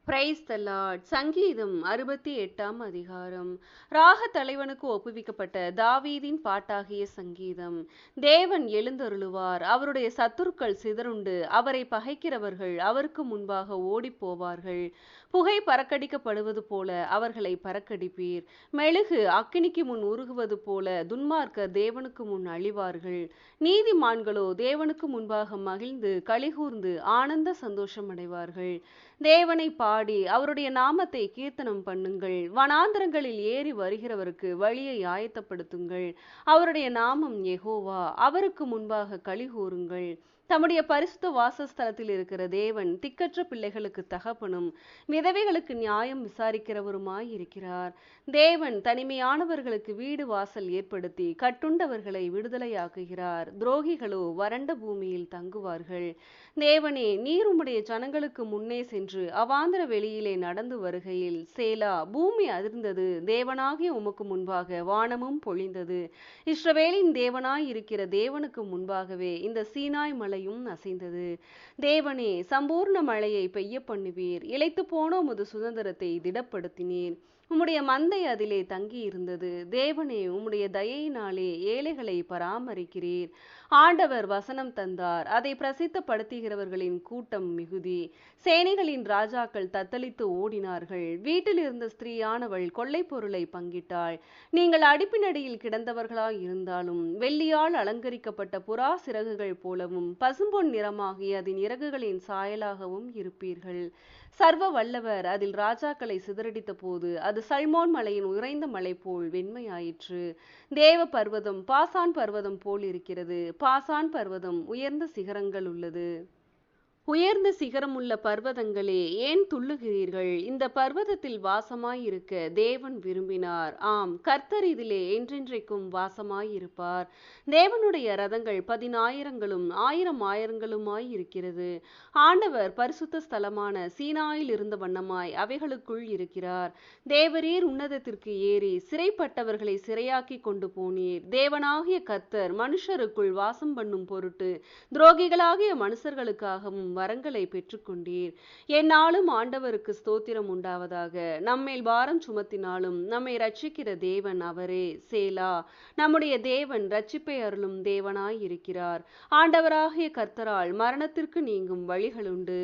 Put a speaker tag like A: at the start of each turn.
A: Praise the Lord. சங்கீதம் 68ஆம் அதிகாரம். ராக தலைவனுக்கு ஒப்புவிக்கப்பட்ட தாவீதின் பாட்டாகிய சங்கீதம். தேவன் எழுந்தருளுவார், அவருடைய சத்துருக்கள் சிதறுண்டு, அவரை பகைக்கிறவர்கள் அவருக்கு முன்பாக ஓடிப் போவார்கள். புகை பறக்கடிக்கப்படுவது போல அவர்களை பறக்கடிப்பீர். மெழுகு அக்கினிக்கு முன் உருகுவது போல துன்மார்க்கர் தேவனுக்கு முன் அழிவார்கள். நீதிமான்களோ தேவனுக்கு முன்பாக மகிழ்ந்து களிகூர்ந்து ஆனந்த சந்தோஷம் அடைவார்கள். தேவனை பாடி அவருடைய நாமத்தை கீர்த்தனம் பண்ணுங்கள். வனாந்தரங்களில் ஏறி வருகிறவருக்கு வழியை ஆயத்தப்படுத்துங்கள். அவருடைய நாமம் யெகோவா, அவருக்கு முன்பாக களிகூருங்கள். தம்முடைய பரிசுத்த வாசஸ்தலத்தில் இருக்கிற தேவன் திக்கற்ற பிள்ளைகளுக்கு தகப்பனும் விதவைகளுக்கு நியாயம் விசாரிக்கிறவருமாய் இருக்கிறார். தேவன் தனிமையானவர்களுக்கு வீடு வாசல் ஏற்படுத்தி கட்டுண்டவர்களை விடுதலையாக்குகிறார். துரோகிகளோ வறண்ட பூமியில் தங்குவார்கள். தேவனே, நீர் உம்முடைய ஜனங்களுக்கு முன்னே சென்று அவாந்தர வெளியிலே நடந்து வருகையில் சேலா, பூமி அதிர்ந்தது. தேவனாகிய உமக்கு முன்பாக வானமும் பொழிந்தது. இஸ்ரவேலின் தேவனாய் இருக்கிற தேவனுக்கு முன்பாகவே இந்த சீனாய் மலையும் அசைந்தது. தேவனே, சம்பூர்ண மழையை பெய்ய பண்ணுவீர். இளைத்து போன உமது சுதந்திரத்தை திடப்படுத்தினீர். உம்முடைய மந்தை அதிலே தங்கி இருந்தது. தேவனே, உம்முடைய தயையினாலே ஏழைகளை பராமரிக்கிறீர். ஆண்டவர் வசனம் தந்தார், அதை பிரசித்தப்படுத்துகிறவர்களின் கூட்டம் மிகுதி. சேனைகளின் ராஜாக்கள் தத்தளித்து ஓடினார்கள். வீட்டில் இருந்த ஸ்திரீயானவள் கொள்ளை பொருளை பங்கிட்டாள். நீங்கள் அடுப்பினடியில் கிடந்தவர்களாய் இருந்தாலும் வெள்ளியால் அலங்கரிக்கப்பட்ட புறா சிறகுகள் போலவும் பசும்பொன் நிறமாகிய அதன் இறகுகளின் சாயலாகவும் இருப்பீர்கள். சர்வ வல்லவர் அதில் ராஜாக்களை சிதறடித்த போது அது சல்மோன் மலையின் உறைந்த மலை போல் வெண்மையாயிற்று. தேவ பர்வதம் பாசான் பர்வதம் போல் இருக்கிறது. பாசான் பர்வதம் உயர்ந்த சிகரங்கள் உள்ளது. உயர்ந்த சிகரமுள்ள பர்வதங்களே, ஏன் துள்ளுகிறீர்கள்? இந்த பர்வதத்தில் வாசமாயிருக்க தேவன் விரும்பினார். ஆம், கர்த்தர் இதிலே என்றென்றைக்கும் வாசமாயிருப்பார். தேவனுடைய ரதங்கள் 10,000ங்களும் 1000 இருக்கிறது. ஆண்டவர் பரிசுத்த ஸ்தலமான சீனாயில் இருந்த வண்ணமாய் அவைகளுக்குள் இருக்கிறார். தேவரீர் உன்னதத்திற்கு ஏறி சிறைப்பட்டவர்களை சிறையாக்கி கொண்டு போனீர். தேவனாகிய கர்த்தர் மனுஷருக்குள் வாசம் பண்ணும் பொருட்டு துரோகிகளாகிய மனுஷர்களுக்காகவும் வரங்களை பெற்றுக்கொண்டீர். என்னாலும் ஆண்டவருக்கு ஸ்தோத்திரம் உண்டாவதாக. நம்மேல் பாரம் சுமத்தினாலும் நம்மை ரட்சிக்கிற தேவன் அவரே. சேலா. நம்முடைய தேவன் ரட்சிப்பை அருளும் தேவனாய் இருக்கிறார். ஆண்டவராகிய கர்த்தரால் மரணத்திற்கு நீங்கும் வழிகளுண்டு.